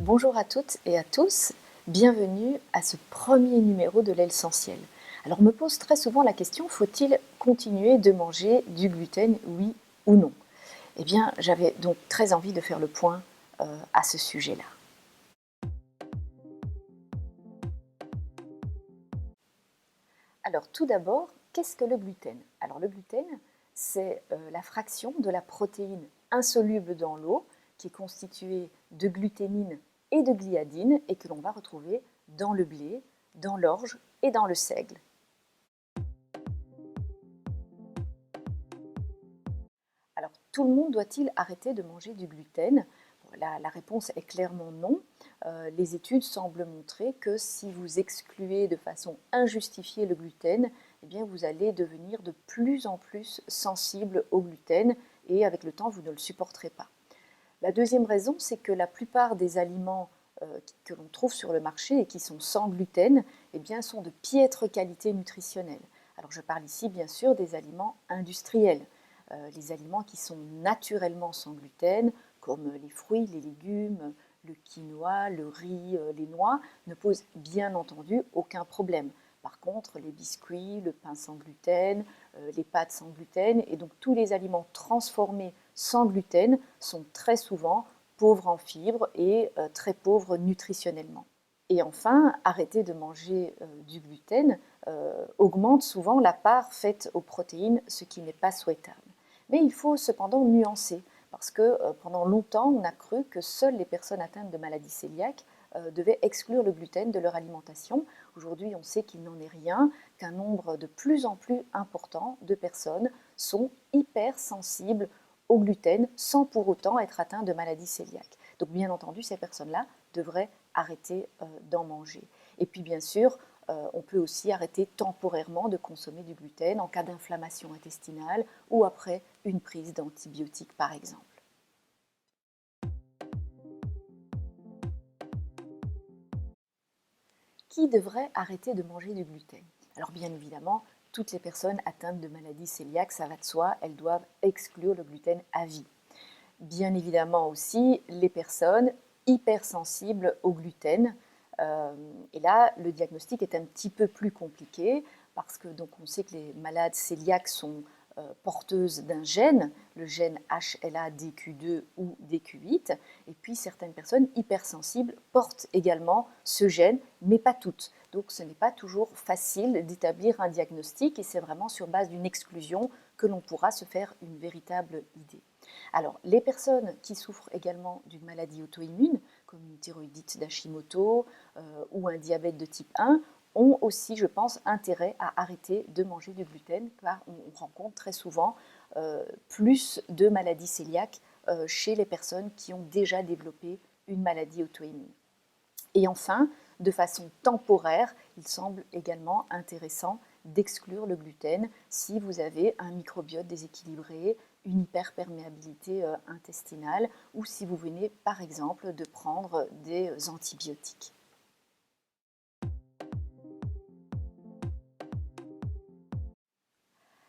Bonjour à toutes et à tous, bienvenue à ce premier numéro de l'essentiel. Alors on me pose très souvent la question, faut-il continuer de manger du gluten, oui ou non? Eh bien j'avais donc très envie de faire le point à ce sujet-là. Alors tout d'abord, qu'est-ce que le gluten? Alors le gluten, c'est la fraction de la protéine insoluble dans l'eau qui est constituée de gluténine et de gliadine et que l'on va retrouver dans le blé, dans l'orge et dans le seigle. Alors tout le monde doit-il arrêter de manger du gluten? La réponse est clairement non. Les études semblent montrer que si vous excluez de façon injustifiée le gluten, eh bien vous allez devenir de plus en plus sensible au gluten et avec le temps, vous ne le supporterez pas. La deuxième raison, c'est que la plupart des aliments que l'on trouve sur le marché et qui sont sans gluten, eh bien, sont de piètre qualité nutritionnelle. Alors je parle ici bien sûr des aliments industriels, les aliments qui sont naturellement sans gluten, comme les fruits, les légumes, le quinoa, le riz, les noix, ne posent bien entendu aucun problème. Par contre, les biscuits, le pain sans gluten, les pâtes sans gluten et donc tous les aliments transformés sans gluten sont très souvent pauvres en fibres et très pauvres nutritionnellement. Et enfin, arrêter de manger du gluten augmente souvent la part faite aux protéines, ce qui n'est pas souhaitable. Mais il faut cependant nuancer, parce que pendant longtemps, on a cru que seules les personnes atteintes de maladies cœliaques devaient exclure le gluten de leur alimentation. Aujourd'hui, on sait qu'il n'en est rien, qu'un nombre de plus en plus important de personnes sont hypersensibles au gluten sans pour autant être atteints de maladies cœliaques. Donc bien entendu, ces personnes-là devraient arrêter d'en manger. Et puis bien sûr, on peut aussi arrêter temporairement de consommer du gluten en cas d'inflammation intestinale ou après une prise d'antibiotiques par exemple. Qui devrait arrêter de manger du gluten? Alors bien évidemment, toutes les personnes atteintes de maladies cœliaques, ça va de soi, elles doivent exclure le gluten à vie. Bien évidemment aussi les personnes hypersensibles au gluten. Et là, le diagnostic est un petit peu plus compliqué parce que donc, on sait que les malades cœliaques sont porteuses d'un gène, le gène HLA-DQ2 ou DQ8, et puis certaines personnes hypersensibles portent également ce gène, mais pas toutes. Donc ce n'est pas toujours facile d'établir un diagnostic et c'est vraiment sur base d'une exclusion que l'on pourra se faire une véritable idée. Alors, les personnes qui souffrent également d'une maladie auto-immune, comme une thyroïdite d'Hashimoto ou un diabète de type 1, ont aussi, je pense, intérêt à arrêter de manger du gluten, car on rencontre très souvent plus de maladies cœliaques chez les personnes qui ont déjà développé une maladie auto-immune. Et enfin, de façon temporaire, il semble également intéressant d'exclure le gluten si vous avez un microbiote déséquilibré, une hyperperméabilité intestinale ou si vous venez par exemple de prendre des antibiotiques.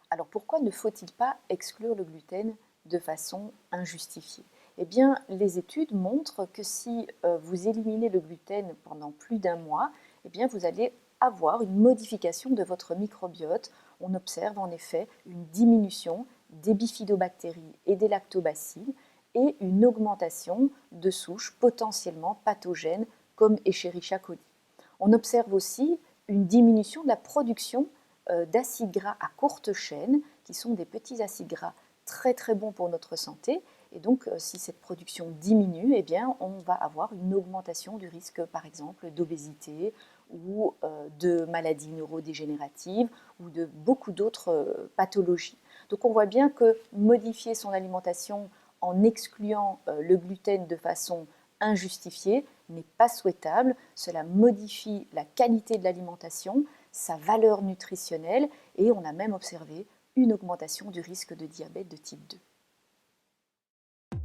Alors pourquoi ne faut-il pas exclure le gluten de façon injustifiée? Eh bien, les études montrent que si vous éliminez le gluten pendant plus d'un mois, eh bien, vous allez avoir une modification de votre microbiote. On observe en effet une diminution des bifidobactéries et des lactobacilles et une augmentation de souches potentiellement pathogènes comme Escherichia coli. On observe aussi une diminution de la production d'acides gras à courte chaîne, qui sont des petits acides gras très très bons pour notre santé. Et donc, si cette production diminue, eh bien, on va avoir une augmentation du risque, par exemple, d'obésité ou de maladies neurodégénératives ou de beaucoup d'autres pathologies. Donc, on voit bien que modifier son alimentation en excluant le gluten de façon injustifiée n'est pas souhaitable. Cela modifie la qualité de l'alimentation, sa valeur nutritionnelle et on a même observé une augmentation du risque de diabète de type 2.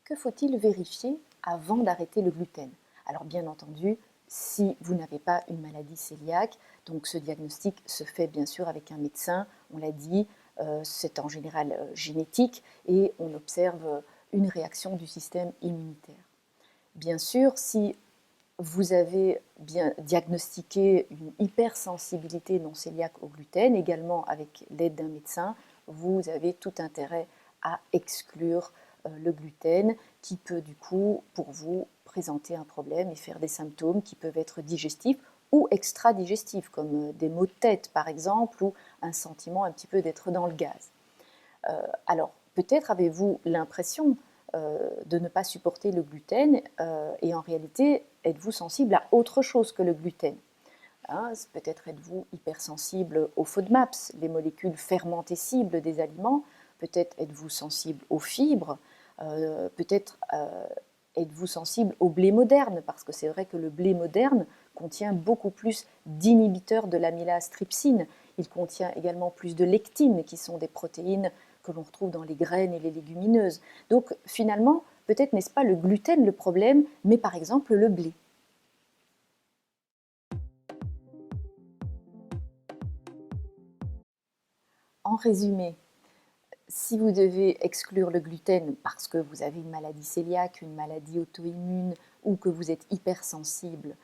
Que faut-il vérifier avant d'arrêter le gluten? Alors bien entendu, si vous n'avez pas une maladie cœliaque. Donc ce diagnostic se fait bien sûr avec un médecin, on l'a dit, c'est en général génétique et on observe une réaction du système immunitaire. Bien sûr, si vous avez bien diagnostiqué une hypersensibilité non cœliaque au gluten, également avec l'aide d'un médecin, vous avez tout intérêt à exclure le gluten qui peut du coup pour vous présenter un problème et faire des symptômes qui peuvent être digestifs ou extra-digestifs, comme des maux de tête par exemple, ou un sentiment un petit peu d'être dans le gaz. Alors peut-être avez-vous l'impression de ne pas supporter le gluten et en réalité êtes-vous sensible à autre chose que le gluten. Hein, peut-être êtes-vous hypersensible aux FODMAPs, les molécules fermentescibles des aliments, peut-être êtes-vous sensible aux fibres, peut-être êtes-vous sensible au blé moderne, parce que c'est vrai que le blé moderne contient beaucoup plus d'inhibiteurs de l'amylase trypsine. Il contient également plus de lectines, qui sont des protéines que l'on retrouve dans les graines et les légumineuses. Donc finalement, peut-être n'est-ce pas le gluten le problème, mais par exemple le blé. En résumé, si vous devez exclure le gluten parce que vous avez une maladie cœliaque, une maladie auto-immune ou que vous êtes hypersensible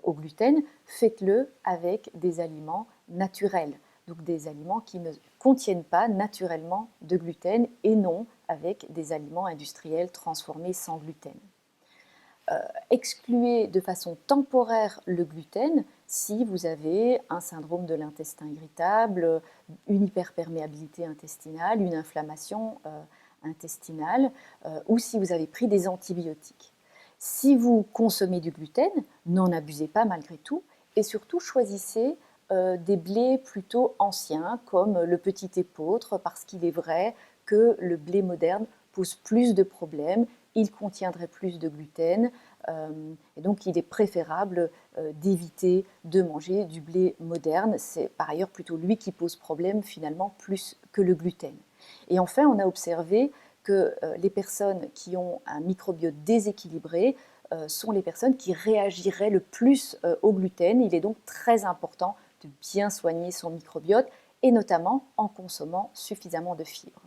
au gluten, faites-le avec des aliments naturels, donc des aliments qui ne contiennent pas naturellement de gluten et non avec des aliments industriels transformés sans gluten. Excluez de façon temporaire le gluten si vous avez un syndrome de l'intestin irritable, une hyperperméabilité intestinale, une inflammation intestinale ou si vous avez pris des antibiotiques. Si vous consommez du gluten, n'en abusez pas malgré tout et surtout choisissez des blés plutôt anciens comme le petit épeautre parce qu'il est vrai que le blé moderne pose plus de problèmes, il contiendrait plus de gluten et donc il est préférable d'éviter de manger du blé moderne. C'est par ailleurs plutôt lui qui pose problème finalement plus que le gluten. Et enfin, on a observé que les personnes qui ont un microbiote déséquilibré sont les personnes qui réagiraient le plus au gluten. Il est donc très important de bien soigner son microbiote et notamment en consommant suffisamment de fibres.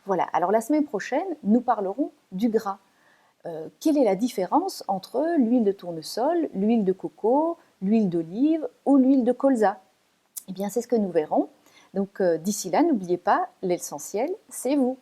Voilà, alors la semaine prochaine, nous parlerons du gras. Quelle est la différence entre l'huile de tournesol, l'huile de coco, l'huile d'olive ou l'huile de colza? Eh bien, c'est ce que nous verrons. Donc, d'ici là, n'oubliez pas, l'essentiel, c'est vous.